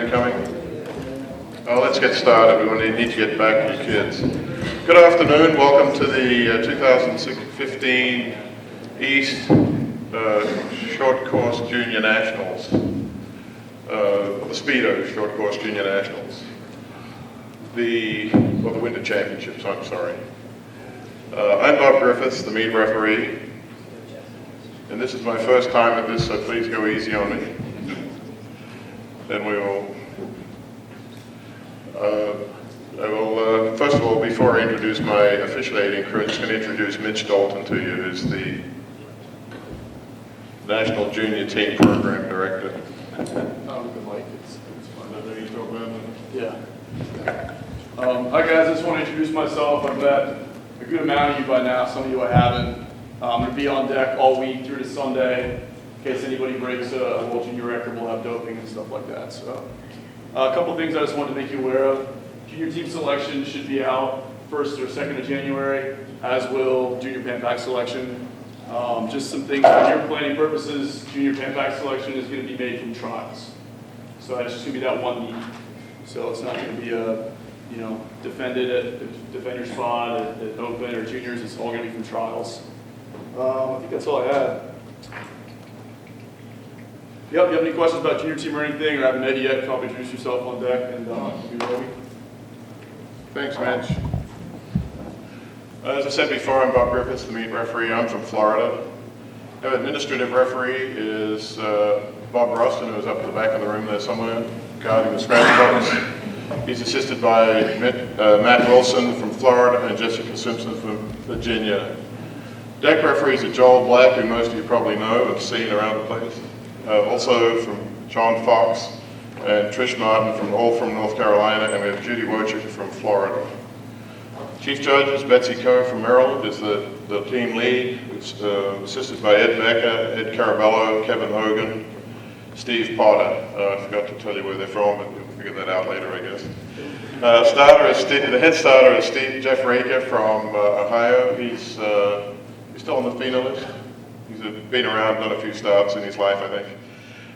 man coming? Oh, let's get started. We need to get back to your kids. Good afternoon. Welcome to the 2015 East Short Course Junior Nationals. The Speedo Short Course Junior Nationals. The Winter Championships, I'm sorry. I'm Bob Griffiths, the meet referee. And this is my first time at this, so please go easy on me. Then we will, first of all, before I introduce my officiating crew, I'm just going to introduce Mitch Dalton to you, who's the National Junior Team Program Director. Yeah. Hi guys, I just want to introduce myself. I've met a good amount of you by now, some of you I haven't. I'm going to be on deck all week through to Sunday in case anybody breaks a World Junior record. We'll have doping and stuff like that. So, a couple things I just wanted to make you aware of. Junior team selection should be out 1st or 2nd of January, as will junior pan-pack selection. Just some things for your planning purposes. Junior pan-pack selection is going to be made from trials. So it's just going to be that one meet. So it's not going to be a, defend your spot at open or juniors. It's all going to be from trials. I think that's all I had. If you have any questions about junior team or anything, or haven't met yet, come introduce yourself on deck and be ready. Thanks, Mitch. As I said before, I'm Bob Griffiths, the meet referee. I'm from Florida. Our administrative referee is Bob Rustin, who's up at the back of the room there somewhere, guarding the scratch box. He's assisted by Matt Wilson from Florida and Jessica Simpson from Virginia. Deck referees are Joel Black, who most of you probably know and seen around the place. Also from John Fox and Trish Martin all from North Carolina, and we have Judy Wojcik from Florida. Chief Judge is Betsy Coe from Maryland, is the team lead. It's assisted by Ed Becker, Ed Carabello, Kevin Hogan, Steve Potter. I forgot to tell you where they're from, but we'll figure that out later, I guess. The head starter is Jeff Raker from Ohio. He's still on the FINA list. He's been around, done a few starts in his life, I think.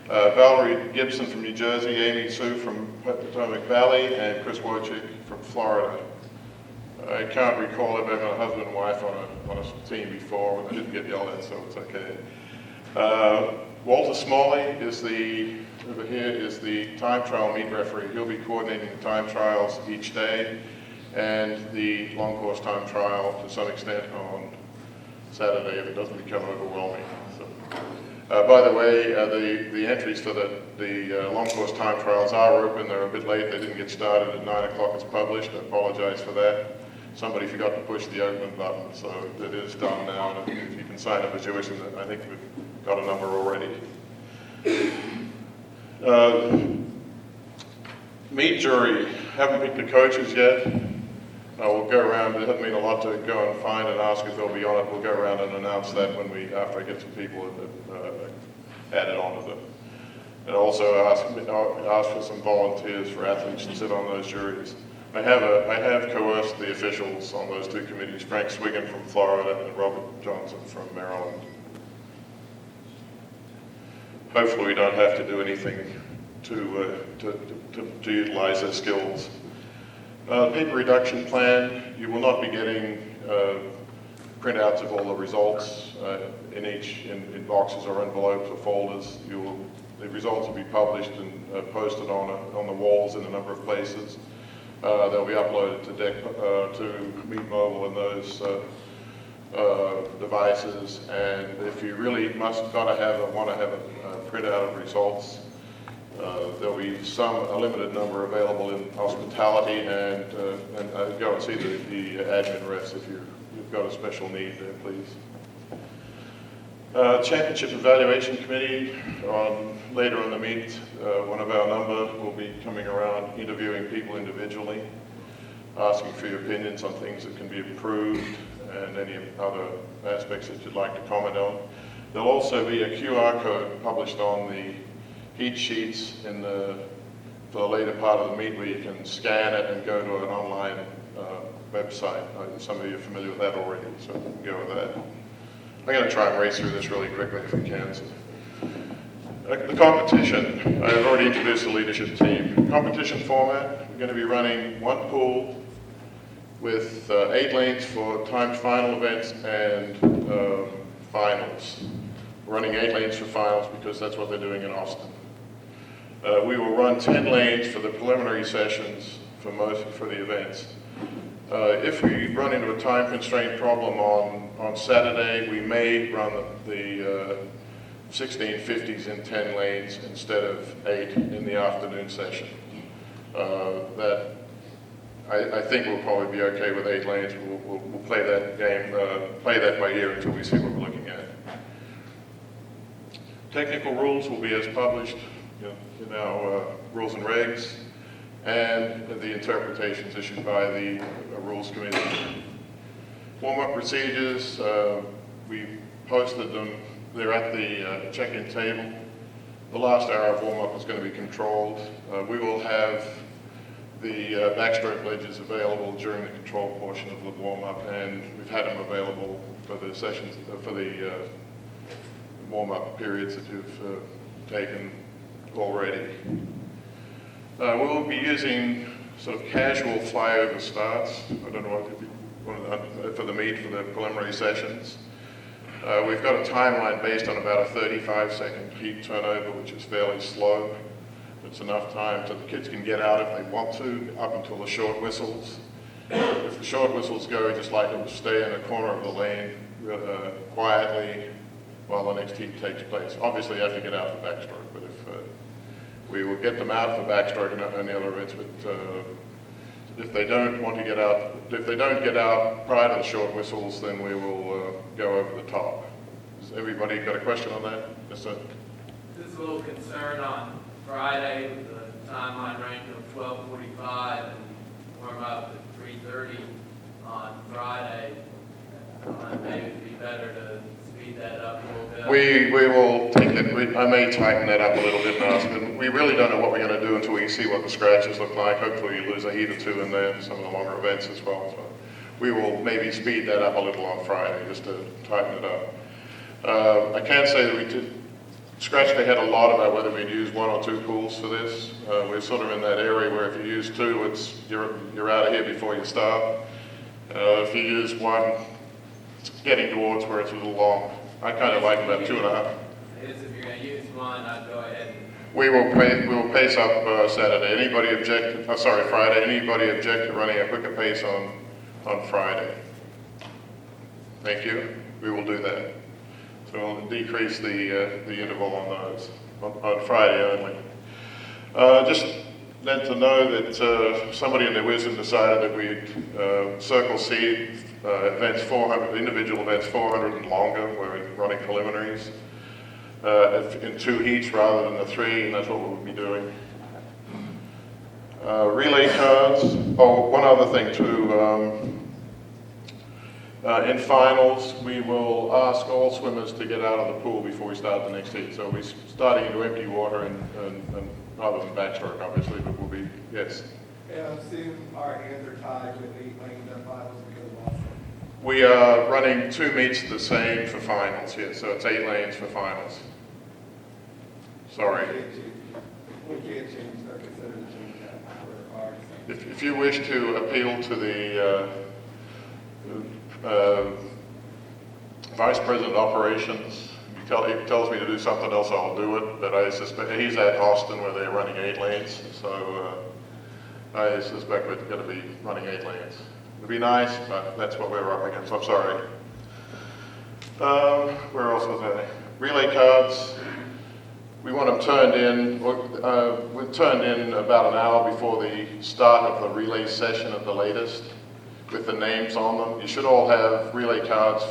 Valerie Gibson from New Jersey, Amy Sue from Potomac Valley, and Chris Wojcik from Florida. I can't recall if I've had a husband and wife on a team before, but I didn't get yelled at, so it's okay. Walter Smalley is over here is the time trial meet referee. He'll be coordinating the time trials each day and the long course time trial to some extent on Saturday if it doesn't become overwhelming. So, by the way, the entries for the long course time trials are open. They're a bit late. They didn't get started at 9 o'clock. It's published. I apologize for that. Somebody forgot to push the open button, so it is done now. And if you can sign up as you wish, I think we've got a number already. Meet jury. Haven't picked the coaches yet. We'll go around. It doesn't mean a lot to go and find and ask if they'll be on it. We'll go around and announce that after I get some people added onto them. And also ask for some volunteers for athletes to sit on those juries. I have coerced the officials on those two committees, Frank Swiggin from Florida and Robert Johnson from Maryland. Hopefully we don't have to do anything to utilize their skills. Paper reduction plan, you will not be getting printouts of all the results in boxes or envelopes or folders. The results will be published and posted on the walls in a number of places. They'll be uploaded to Meet Mobile and those devices. And if you really want to have a printout of results, there'll be a limited number available in hospitality, and go and see the admin reps if you've got a special need there, please. Championship Evaluation Committee, later in the meet, one of our number will be coming around interviewing people individually, asking for your opinions on things that can be improved and any other aspects that you'd like to comment on. There'll also be a QR code published on the heat sheets for the later part of the meet where you can scan it and go to an online website. Some of you are familiar with that already, so go with that. I'm going to try and race through this really quickly if we can. The competition, I've already introduced the leadership team. Competition format, we're going to be running one pool with 8 lanes for timed final events and finals. We're running 8 lanes for finals because that's what they're doing in Austin. We will run 10 lanes for the preliminary sessions for the events. If we run into a time constraint problem on Saturday, we may run the 1650s in 10 lanes instead of 8 in the afternoon session. I think we'll probably be okay with 8 lanes. We'll play that game, play that by ear until we see what we're looking at. Technical rules will be as published in our rules and regs, and the interpretations issued by the Rules Committee. Warm-up procedures, we posted them. They're at the check-in table. The last hour of warm-up is going to be controlled. We will have the backstroke ledges available during the control portion of the warm-up, and we've had them available for the sessions, for the warm-up periods that you've taken already. We will be using sort of casual flyover starts. I don't know if you want for the meet for the preliminary sessions. We've got a timeline based on about a 35-second heat turnover, which is fairly slow. It's enough time so the kids can get out if they want to, up until the short whistles. If the short whistles go, we just like them to stay in a corner of the lane quietly while the next heat takes place. Obviously, you have to get out for backstroke, but if we will get them out for backstroke and the other events, but if they don't want to get out, if they don't get out prior to the short whistles, then we will go over the top. Has everybody got a question on that? Yes, sir. Just a little concern on Friday with the timeline range of 12:45 and warm up at 3:30 on Friday. Maybe it'd be better to speed that up a little bit. We will take it. I may tighten that up a little bit now. But we really don't know what we're going to do until we see what the scratches look like. Hopefully you lose a heat or two in there, and some of the longer events as well. So we will maybe speed that up a little on Friday just to tighten it up. I can say that we did scratch their head a lot about whether we'd use 1 or 2 pools for this. We're sort of in that area where if you use 2, you're out of here before you start. If you use 1, it's getting towards where it's a little long. I kind of like about 2.5. I guess if you're going to use 1, I'd go ahead and... We will pace up Saturday. Anybody object? Friday. Anybody object to running a quicker pace on Friday? Thank you. We will do that. So we'll decrease the interval on those on Friday only. Just then to know that somebody in their wisdom decided that we'd circle seed events 400, individual events 400 and longer, where we're running preliminaries in 2 heats rather than the 3, and that's what we'll be doing. Relay cards. Oh, one other thing too. In finals, we will ask all swimmers to get out of the pool before we start the next heat. So we're starting into empty water and rather than backstroke, obviously, but we'll be, yes. And I assume our hands are tied with 8 lanes and finals because of Austin. We are running 2 meets the same for finals here, so it's 8 lanes for finals. Sorry. We can't change that, consider to change that for ours. If you wish to appeal to the Vice President of Operations, he tells me to do something else, I'll do it, but I suspect he's at Austin where they're running 8 lanes, so I suspect we're going to be running 8 lanes. It'd be nice, but that's what we're up against. I'm sorry. Where else was I? Relay cards. We want them turned in. We're turned in about an hour before the start of the relay session at the latest, with the names on them. You should all have relay cards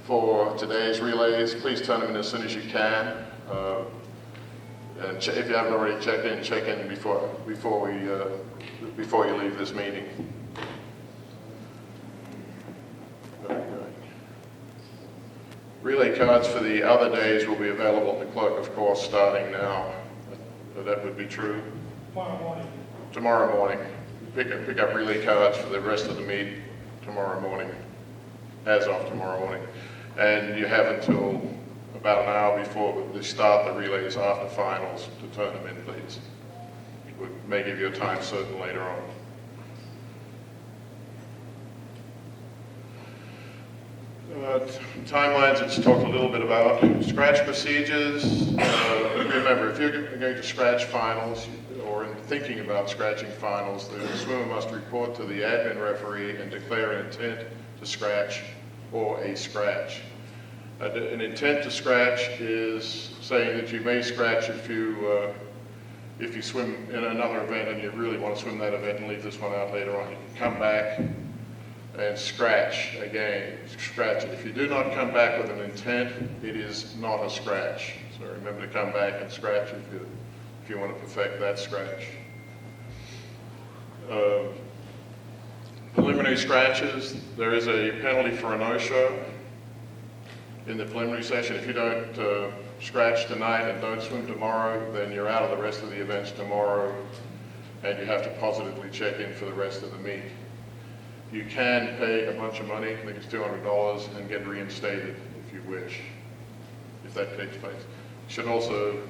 for today's relays. Please turn them in as soon as you can. And if you haven't already check in before you leave this meeting. Relay cards for the other days will be available at the clerk, of course, starting now. That would be true. Tomorrow morning. Pick up relay cards for the rest of the meet tomorrow morning, as of tomorrow morning. And you have until about an hour before they start the relays after finals to turn them in, please. We may give you a time certain later on. Timelines, it's talked a little bit about. Scratch procedures. Remember, if you're going to scratch finals or in thinking about scratching finals, the swimmer must report to the admin referee and declare an intent to scratch or a scratch. An intent to scratch is saying that you may scratch if you swim in another event and you really want to swim that event and leave this one out later on. You can come back and scratch again, scratch it. If you do not come back with an intent, it is not a scratch. So remember to come back and scratch if you want to perfect that scratch. Preliminary scratches, there is a penalty for a no-show in the preliminary session. If you don't scratch tonight and don't swim tomorrow, then you're out of the rest of the events tomorrow and you have to positively check in for the rest of the meet. You can pay a bunch of money, I think it's $200, and get reinstated if you wish, if that takes place. Should also,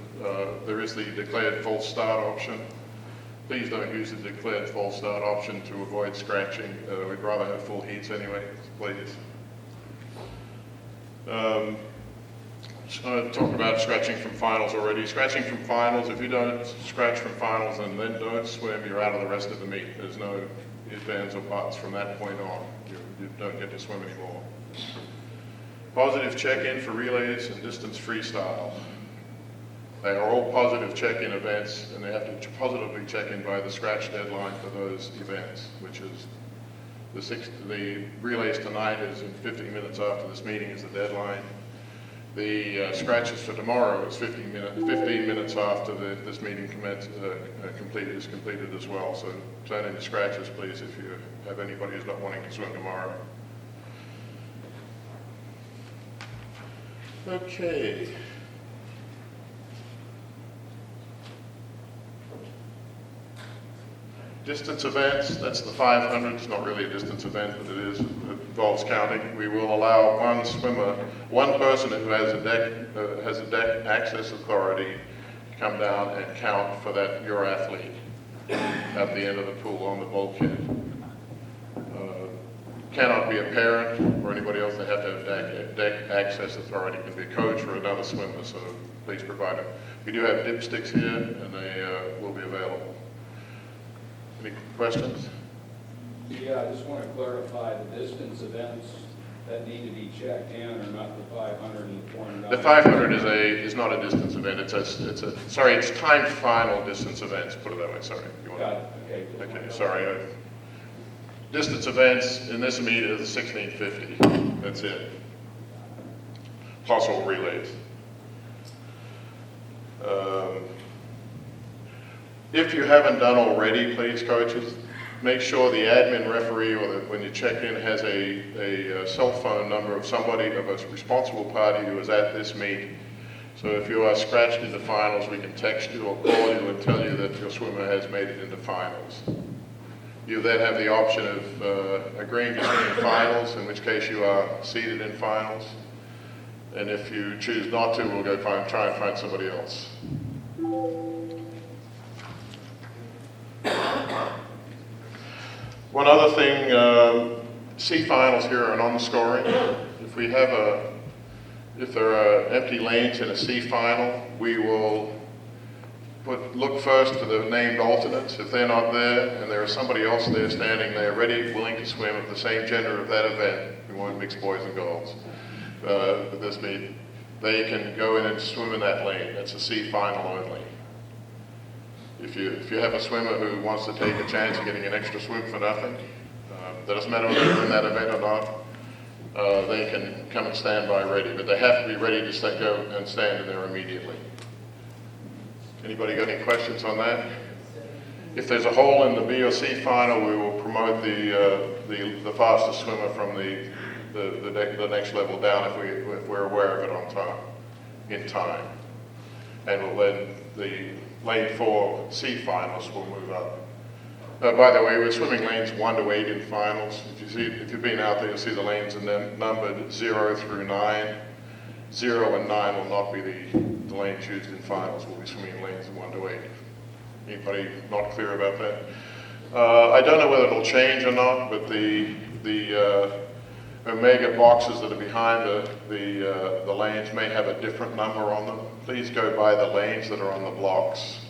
there is the declared false start option. Please don't use the declared false start option to avoid scratching. We'd rather have full heats anyway, please. Talk about scratching from finals already. Scratching from finals, if you don't scratch from finals and then don't swim, you're out of the rest of the meet. There's no ifs, ands, or buts from that point on. You don't get to swim anymore. Positive check-in for relays and distance freestyle. They are all positive check-in events, and they have to positively check in by the scratch deadline for those events, which is the relays tonight is in 15 minutes after this meeting is the deadline. The scratches for tomorrow is 15 minutes after this meeting is completed as well. So turn in the scratches, please, if you have anybody who's not wanting to swim tomorrow. Okay. Distance events, that's the 500. It's not really a distance event, but it involves counting. We will allow one person who has a deck access authority to come down and count for your athlete at the end of the pool on the bulkhead. Cannot be a parent or anybody else. They have to have deck access authority. It can be a coach or another swimmer, so please provide them. We do have dipsticks here, and they will be available. Any questions? Yeah, I just want to clarify the distance events that need to be checked in are not the 500 and the 400. The 500 is not a distance event. It's timed final distance events. Put it that way. Sorry. Got it. Okay. Okay. Sorry. Distance events in this meet is 1650. That's it. Plus all relays. If you haven't done already, please, coaches, make sure the admin referee or when you check in has a cell phone number of somebody, of a responsible party who is at this meet. So if you are scratched into finals, we can text you or call you and tell you that your swimmer has made it into finals. You then have the option of agreeing to swim in finals, in which case you are seated in finals. And if you choose not to, we'll go try and find somebody else. One other thing, C finals here are non-scoring. If there are empty lanes in a C final, we will look first for the named alternates. If they're not there and there is somebody else there standing there ready, willing to swim of the same gender of that event, we won't mix boys and girls with this meet, they can go in and swim in that lane. That's a C final only. If you have a swimmer who wants to take a chance of getting an extra swim for nothing, that doesn't matter whether they're in that event or not, they can come and stand by ready, but they have to be ready to go and stand in there immediately. Anybody got any questions on that? If there's a hole in the B or C final, we will promote the fastest swimmer from the next level down if we're aware of it in time. And we'll then the lane 4 C finals will move up. By the way, we're swimming lanes 1 to 8 in finals. If you've been out there, you'll see the lanes are numbered 0 through 9. 0 and 9 will not be the lanes used in finals. We'll be swimming in lanes 1 to 8. Anybody not clear about that? I don't know whether it'll change or not, but the Omega boxes that are behind the lanes may have a different number on them. Please go by the lanes that are on the blocks.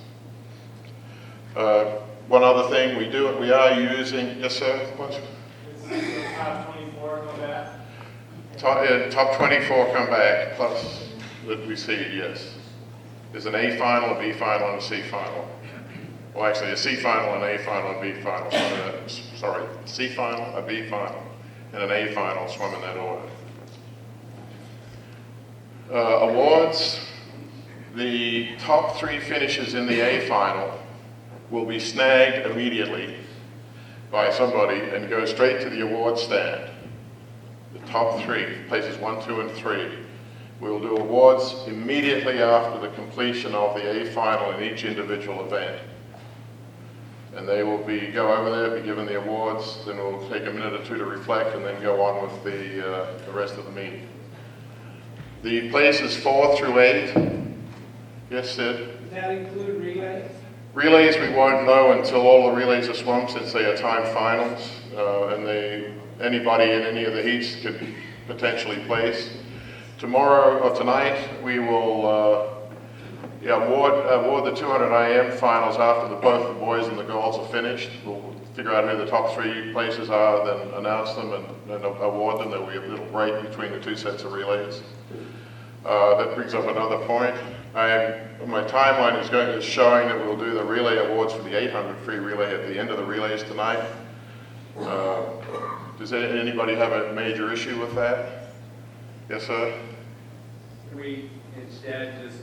One other thing we are using, yes sir? What? Top 24 come back. Top 24 come back, plus that we see, yes. There's an A final, a B final, and a C final. Well, actually, a C final, an A final, and a B final. Sorry, C final, a B final, and an A final swim in that order. Awards, the top 3 finishes in the A final will be snagged immediately by somebody and go straight to the award stand. The top 3, places 1, 2, and 3. We will do awards immediately after the completion of the A final in each individual event. And they will go over there, be given the awards, then we'll take a minute or 2 to reflect and then go on with the rest of the meeting. The places 4 through 8, yes Sid? Does that include relays? Relays we won't know until all the relays are swum, since they are timed finals, and anybody in any of the heats could potentially place. Tomorrow or tonight we will award the 200 IM finals after both the boys and the girls are finished. We'll figure out who the top 3 places are, then announce them and award them. There will be a little break between the 2 sets of relays. That brings up another point. My timeline is showing that we'll do the relay awards for the 800 free relay at the end of the relays tonight. Does anybody have a major issue with that? Yes, sir? Can we instead just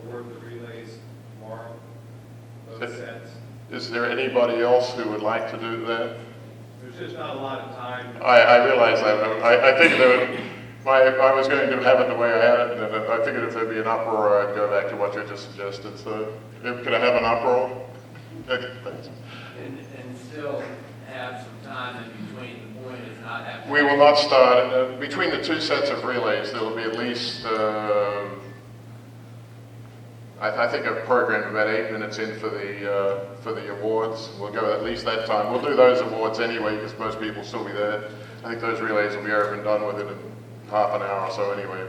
award the relays tomorrow, both sets? Is there anybody else who would like to do that? There's just not a lot of time. I realize that. I think that I was going to have it the way I had it, and I figured if there'd be an uproar, I'd go back to what you just suggested. So, could I have an uproar? Thanks. And still have some time in between. The point is not have. We will not start, between the 2 sets of relays, there will be at least, I think I've programmed about 8 minutes in for the awards. We'll go at least that time. We'll do those awards anyway, because most people will still be there. I think those relays will be over and done within half an hour or so anyway.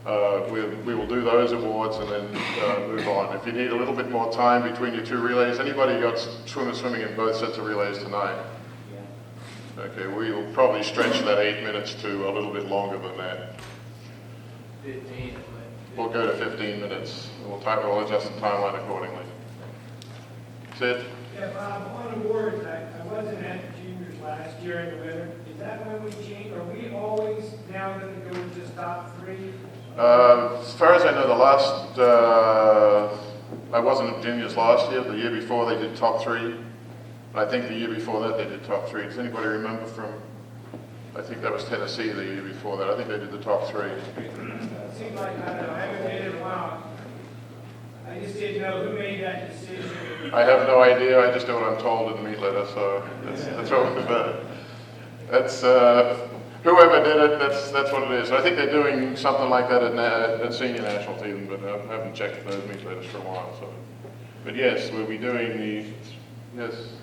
But we will do those awards and then move on. If you need a little bit more time between your 2 relays, anybody got swimmers swimming in both sets of relays tonight? Okay, we will probably stretch that 8 minutes to a little bit longer than that. 15. We'll go to 15 minutes. We'll adjust the timeline accordingly. Sid? Yeah, Bob, on awards, I wasn't at juniors last year in the winter. Is that when we change? Are we always now going to go to just top 3? As far as I know, I wasn't at juniors last year. The year before they did top 3. I think the year before that they did top 3. Does anybody remember from, I think that was Tennessee the year before that. I think they did the top 3. It seems like, I don't know, I haven't been in a while. I just didn't know who made that decision. I have no idea. I just do what I'm told in the meet letter, so that's what we've done. That's, whoever did it, that's what it is. I think they're doing something like that at senior national team, but I haven't checked those meet letters for a while. So, but yes, we'll be doing yes.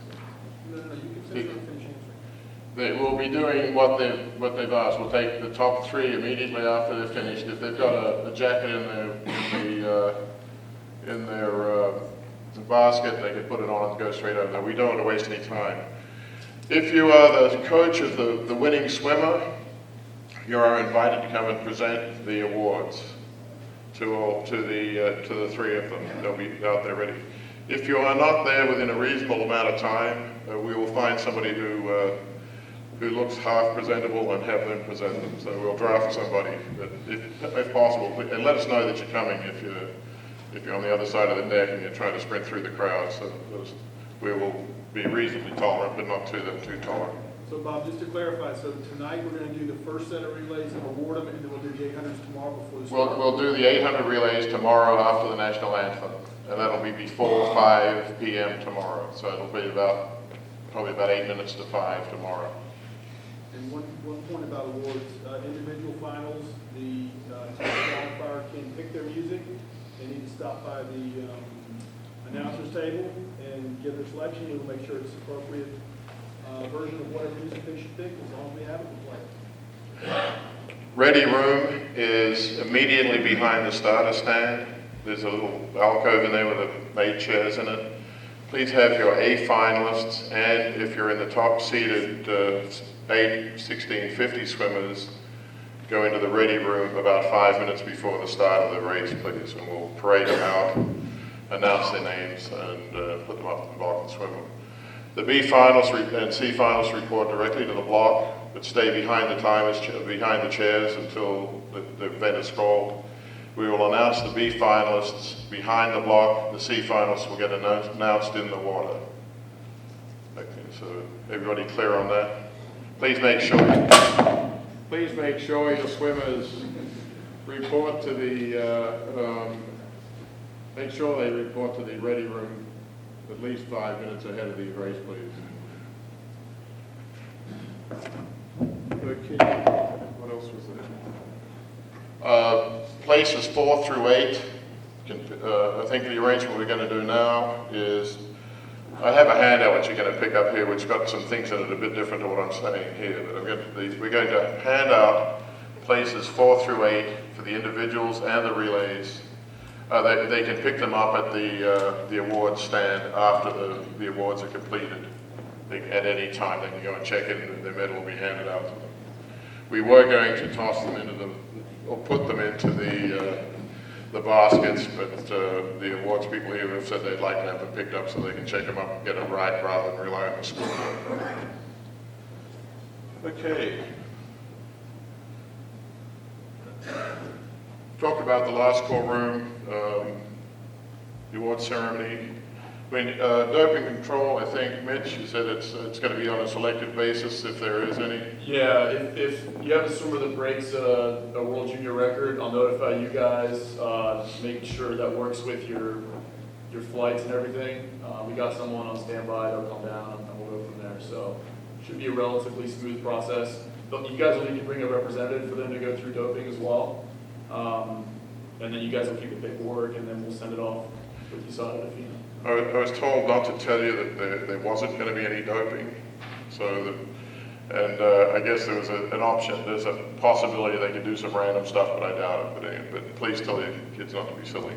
We'll be doing what they've asked. We'll take the top 3 immediately after they're finished. If they've got a jacket in their basket, they can put it on and go straight over there. We don't want to waste any time. If you are the coach of the winning swimmer, you are invited to come and present the awards to the 3 of them. They'll be out there ready. If you are not there within a reasonable amount of time, we will find somebody who looks half presentable and have them present them. So we'll draft somebody, that if possible, and let us know that you're coming if you're on the other side of the deck and you're trying to sprint through the crowd. So we will be reasonably tolerant, but not too tolerant. So Bob, just to clarify, so tonight we're going to do the first set of relays and award them, and then we'll do the 800s tomorrow before the start? We'll do the 800 relays tomorrow after the national anthem, and that'll be before 5 p.m. tomorrow. So it'll be probably about 8 minutes to 5 tomorrow. And one point about awards, individual finals, the top qualifier can pick their music. They need to stop by the announcer's table and give their selection. We'll make sure it's appropriate version of whatever music they should pick, as long as we have it to play. Ready room is immediately behind the starter stand. There's a little alcove in there with made chairs in it. Please have your A finalists, and if you're in the top seeded 8, 16, 50 swimmers, go into the ready room about 5 minutes before the start of the race, please, and we'll parade them out, announce their names, and put them up in the block and swim them. The B finals and C finals report directly to the block, but stay behind the timers, behind the chairs until the event is called. We will announce the B finalists behind the block. The C finalists will get announced in the water. Okay, so everybody clear on that? Please make sure your swimmers report to the make sure they report to the ready room at least 5 minutes ahead of the race, please. Okay, what else was there? Places 4 through 8. I think the arrangement we're going to do now is, I have a handout which you're going to pick up here, which got some things in it a bit different to what I'm saying here. But we're going to hand out places 4 through 8 for the individuals and the relays. They can pick them up at the awards stand after the awards are completed. At any time they can go and check it, and their medal will be handed out to them. We were going to toss them into or put them into the baskets, but the awards people here have said they'd like to have them picked up so they can check them up and get them right rather than rely on the scoreboard. Okay. Talked about the last call room, the award ceremony. Doping control, I think, Mitch, you said it's going to be on a selective basis if there is any. Yeah, if you have a swimmer that breaks a world junior record, I'll notify you guys, make sure that works with your flights and everything. We got someone on standby, they'll come down and we'll go from there. So it should be a relatively smooth process. But you guys will need to bring a representative for them to go through doping as well. And then you guys will keep the paperwork and then we'll send it off with USADA to FINA. I was told not to tell you that there wasn't going to be any doping, I guess there was an option. There's a possibility they could do some random stuff, but I doubt it. But please tell your kids not to be silly.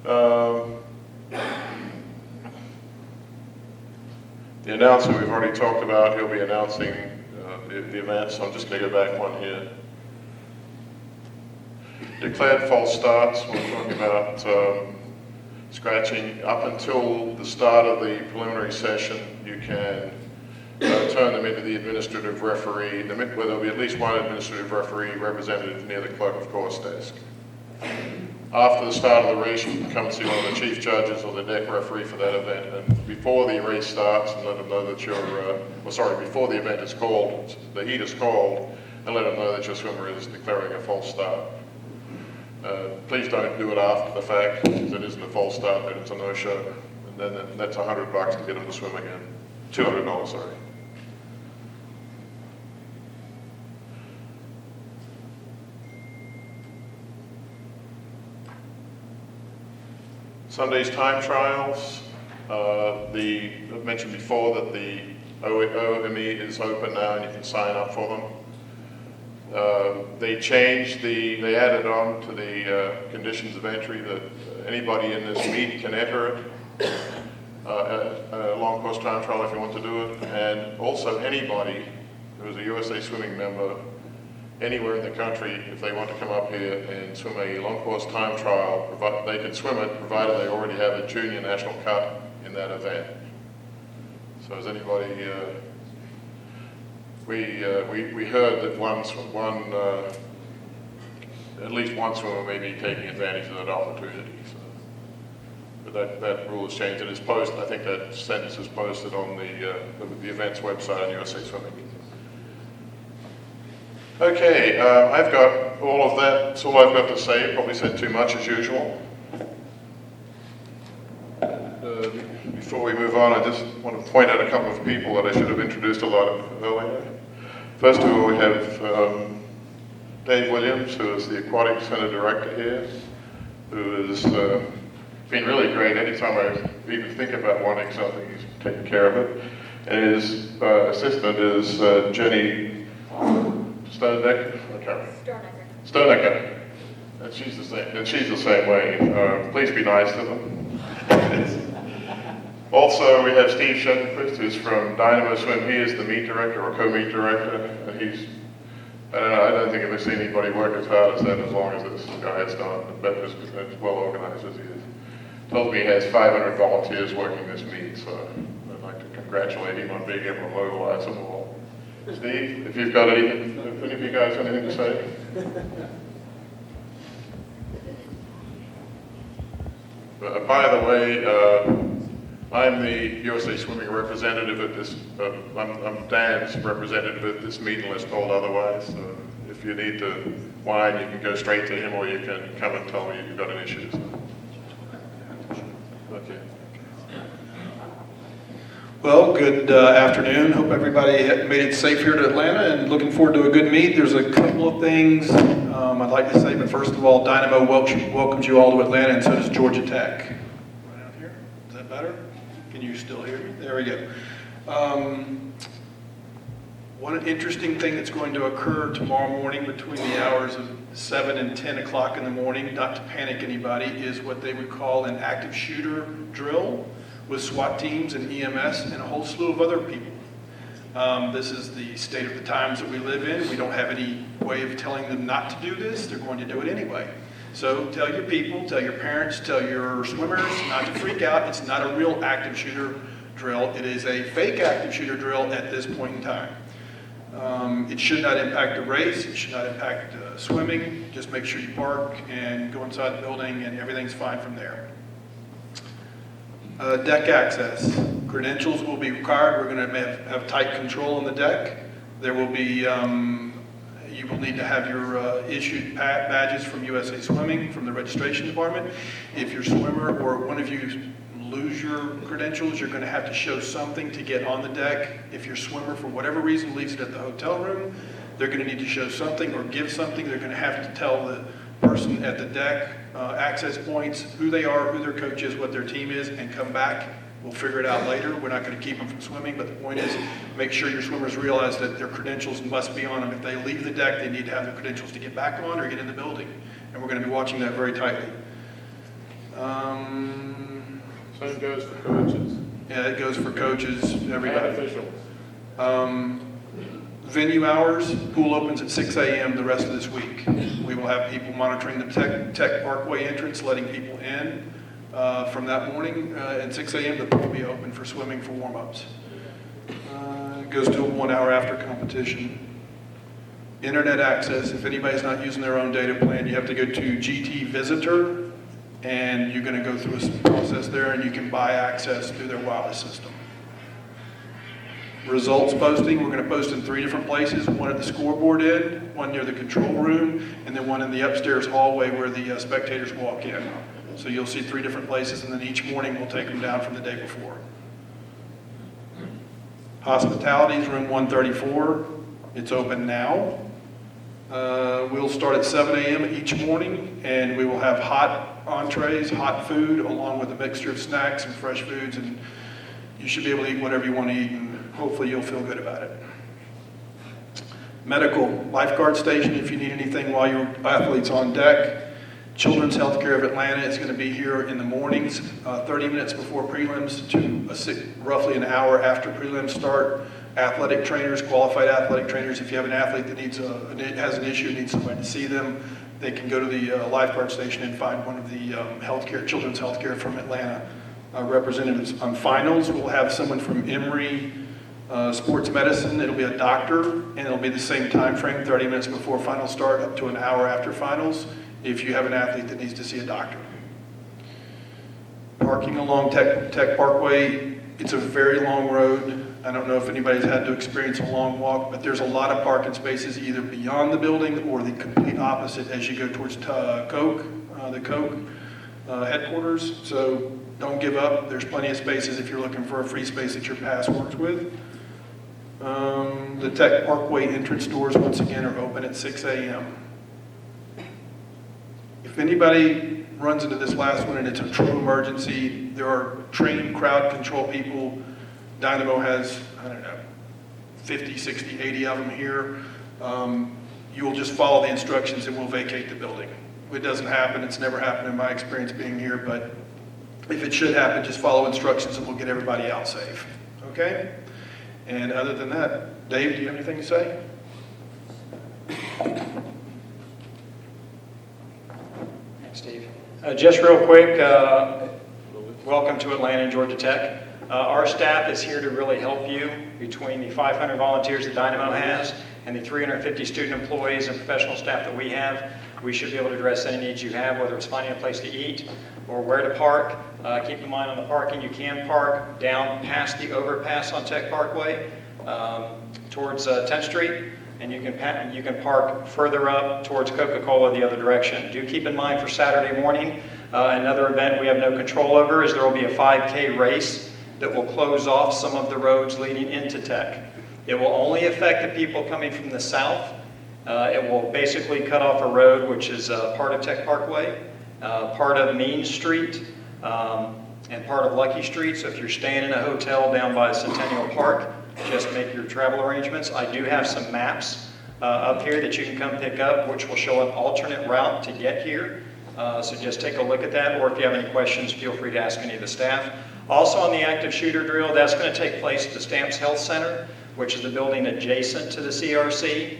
The announcer we've already talked about. He'll be announcing the events. So I'm just going to go back one here. Declared false starts. We're talking about scratching. Up until the start of the preliminary session, you can turn them into the administrative referee, where there'll be at least one administrative referee representative near the clerk of course desk. After the start of the race, you can come see one of the chief judges or the deck referee for that event, and before the race starts, and let them know that before the event is called, the heat is called, and let them know that your swimmer is declaring a false start. Please don't do it after the fact, because it isn't a false start, then it's a no-show. And then that's $100 to get them to swim again. $200, sorry. Sunday's time trials. I mentioned before that the OME is open now and you can sign up for them. They added on to the conditions of entry that anybody in this meet can enter it, a long course time trial if you want to do it, and also anybody who is a USA Swimming member anywhere in the country, if they want to come up here and swim a long course time trial, they can swim it provided they already have a junior national cut in that event. So is anybody... We heard that at least one swimmer may be taking advantage of that opportunity. So, but that rule has changed, and it's posted. I think that sentence is posted on the event's website on USA Swimming. Okay, I've got all of that. That's all I've got to say. Probably said too much as usual. Before we move on, I just want to point out a couple of people that I should have introduced a lot earlier. First of all, we have Dave Williams, who is the Aquatic Center Director here, who has been really great. Anytime I even think about wanting something, he's taken care of it. And his assistant is Jenny Stonedecker. Stonedecker. And she's the same way. Please be nice to them. Also, we have Steve Shenquist, who's from Dynamo Swim. He is the meet director or co-meet director. And I don't think I've ever seen anybody work as hard as that as long as this guy has done. But as well organized as he is. Told me he has 500 volunteers working this meet, so I'd like to congratulate him on being able to mobilize them all. Steve, if you've got anything, if any of you guys have anything to say? By the way, I'm the USA Swimming representative at this, I'm Dan's representative at this meeting unless told otherwise. So if you need to whine, you can go straight to him or you can come and tell me you've got an issue. So. Okay. Well, good afternoon. Hope everybody made it safe here to Atlanta and looking forward to a good meet. There's a couple of things I'd like to say, but first of all, Dynamo welcomes you all to Atlanta, and so does Georgia Tech. Right out here. Is that better? Can you still hear me? There we go. One interesting thing that's going to occur tomorrow morning between the hours of 7 and 10 o'clock in the morning, not to panic anybody, is what they would call an active shooter drill with SWAT teams and EMS and a whole slew of other people. This is the state of the times that we live in. We don't have any way of telling them not to do this. They're going to do it anyway. So tell your people, tell your parents, tell your swimmers not to freak out. It's not a real active shooter drill. It is a fake active shooter drill at this point in time. It should not impact the race. It should not impact swimming. Just make sure you park and go inside the building and everything's fine from there. Deck access. Credentials will be required. We're going to have tight control on the deck. There will be, you will need to have your issued badges from USA Swimming, from the registration department. If your swimmer or one of you lose your credentials, you're going to have to show something to get on the deck. If your swimmer, for whatever reason, leaves it at the hotel room, they're going to need to show something or give something. They're going to have to tell the person at the deck, access points, who they are, who their coach is, what their team is, and come back. We'll figure it out later. We're not going to keep them from swimming, but the point is, make sure your swimmers realize that their credentials must be on them. If they leave the deck, they need to have their credentials to get back on or get in the building. And we're going to be watching that very tightly. Same goes for coaches. Yeah, it goes for coaches, everybody. And officials. Venue hours, pool opens at 6 a.m. the rest of this week. We will have people monitoring the Tech Parkway entrance, letting people in from that morning. At 6 a.m. the pool will be open for swimming for warm-ups. It goes to 1 hour after competition. Internet access, if anybody's not using their own data plan, you have to go to GT Visitor, and you're going to go through a process there, and you can buy access through their wireless system. Results posting, we're going to post in 3 different places, one at the scoreboard end, one near the control room, and then one in the upstairs hallway where the spectators walk in. So you'll see 3 different places, and then each morning we'll take them down from the day before. Hospitalities, room 134, it's open now. We'll start at 7 a.m. each morning, and we will have hot entrees, hot food, along with a mixture of snacks and fresh foods, and you should be able to eat whatever you want to eat, and hopefully you'll feel good about it. Medical, lifeguard station if you need anything while your athlete's on deck. Children's Healthcare of Atlanta is going to be here in the mornings, 30 minutes before prelims to roughly an hour after prelims start. Athletic trainers, qualified athletic trainers, if you have an athlete that has an issue, needs somebody to see them, they can go to the lifeguard station and find one of the children's healthcare from Atlanta representatives. On finals, we'll have someone from Emory Sports Medicine. It'll be a doctor, and it'll be the same time frame, 30 minutes before finals start, up to an hour after finals, if you have an athlete that needs to see a doctor. Parking along Tech Parkway, it's a very long road. I don't know if anybody's had to experience a long walk, but there's a lot of parking spaces either beyond the building or the complete opposite as you go towards the Coke headquarters. So don't give up. There's plenty of spaces if you're looking for a free space that your pass works with. The Tech Parkway entrance doors, once again, are open at 6 a.m. If anybody runs into this last one and it's a true emergency, there are trained crowd control people. Dynamo has, I don't know, 50, 60, 80 of them here. You will just follow the instructions and we'll vacate the building. It doesn't happen, it's never happened in my experience being here, but if it should happen, just follow instructions and we'll get everybody out safe, okay? And other than that, Dave, do you have anything to say? Thanks, Steve. Just real quick, welcome to Atlanta, Georgia Tech. Our staff is here to really help you between the 500 volunteers that Dynamo has and the 350 student employees and professional staff that we have. We should be able to address any needs you have, whether it's finding a place to eat or where to park. Keep in mind on the parking, you can park down past the overpass on Tech Parkway towards 10th Street, and you can park further up towards Coca-Cola the other direction. Do keep in mind for Saturday morning, another event we have no control over is there will be a 5K race that will close off some of the roads leading into Tech. It will only affect the people coming from the south. It will basically cut off a road which is part of Tech Parkway, part of Main Street, and part of Lucky Street. So if you're staying in a hotel down by Centennial Park, just make your travel arrangements. I do have some maps up here that you can come pick up, which will show an alternate route to get here. So just take a look at that, or if you have any questions, feel free to ask any of the staff. Also on the active shooter drill, that's going to take place at the Stamps Health Center, which is the building adjacent to the CRC.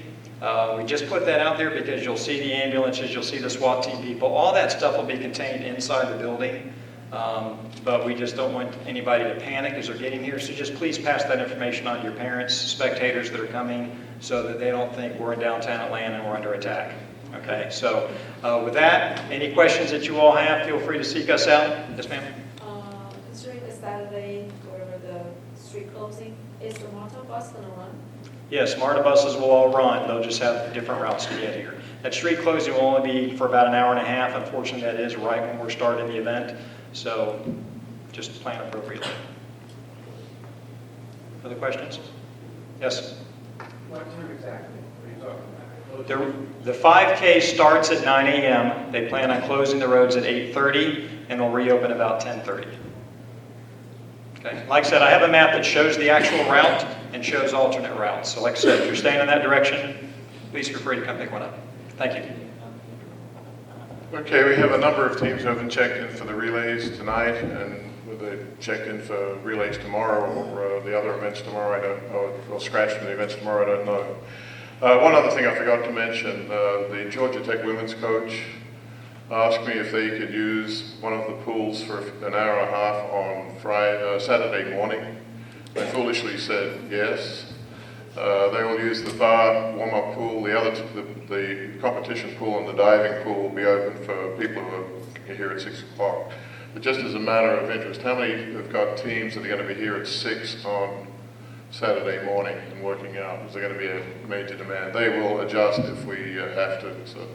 We just put that out there because you'll see the ambulances, you'll see the SWAT team people. All that stuff will be contained inside the building, but we just don't want anybody to panic as they're getting here. So just please pass that information on to your parents, spectators that are coming, so that they don't think we're in downtown Atlanta and we're under attack. Okay, so with that, any questions that you all have, feel free to seek us out. Yes, ma'am? Considering the Saturday, whatever the street closing, is the Marta bus going to run? Yes, MARTA buses will all run. They'll just have different routes to get here. That street closing will only be for about an hour and a half. Unfortunately, that is right when we're starting the event. So just plan appropriately. Other questions? Yes? What time exactly are you talking about? The 5K starts at 9 a.m. They plan on closing the roads at 8:30 and they'll reopen about 10:30. Okay. Like I said, I have a map that shows the actual route and shows alternate routes. So like I said, if you're staying in that direction, please feel free to come pick one up. Thank you. Okay, we have a number of teams who haven't checked in for the relays tonight, and whether they checked in for relays tomorrow or the other events tomorrow, I don't know, or scratch from the events tomorrow, I don't know. One other thing I forgot to mention, the Georgia Tech women's coach asked me if they could use one of the pools for an hour and a half on Saturday morning. I foolishly said yes. They will use the bar warm-up pool. The competition pool and the diving pool will be open for people who are here at 6 o'clock. But just as a matter of interest, how many have got teams that are going to be here at 6 on Saturday morning and working out? Is there going to be a major demand? They will adjust if we have to. So,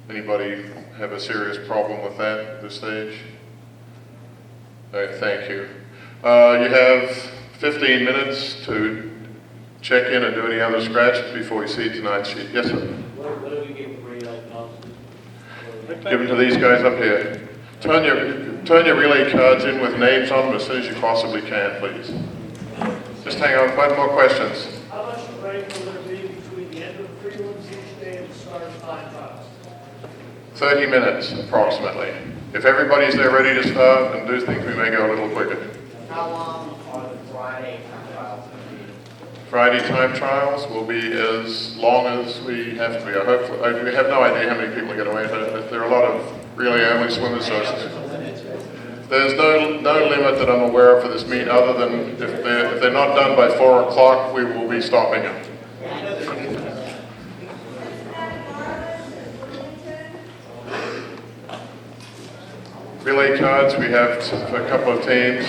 anybody have a serious problem with that at this stage? Thank you. You have 15 minutes to check in and do any other scratches before we see tonight's sheet. Yes, sir? What do we give the relay cards? Give them to these guys up here. Turn your relay cards in with names on them as soon as you possibly can, please. Just hang on, one more questions. How much break will there be between the end of the prelims each day and the start of time trials? 30 minutes, approximately. If everybody's there ready to start and do things, we may go a little quicker. How long are the Friday time trials going to be? Friday time trials will be as long as we have to be. We have no idea how many people are going to enter. There are a lot of really only swimmers, so there's no limit that I'm aware of for this meet, other than if they're not done by 4 o'clock, we will be stopping them. Relay cards, we have a couple of teams.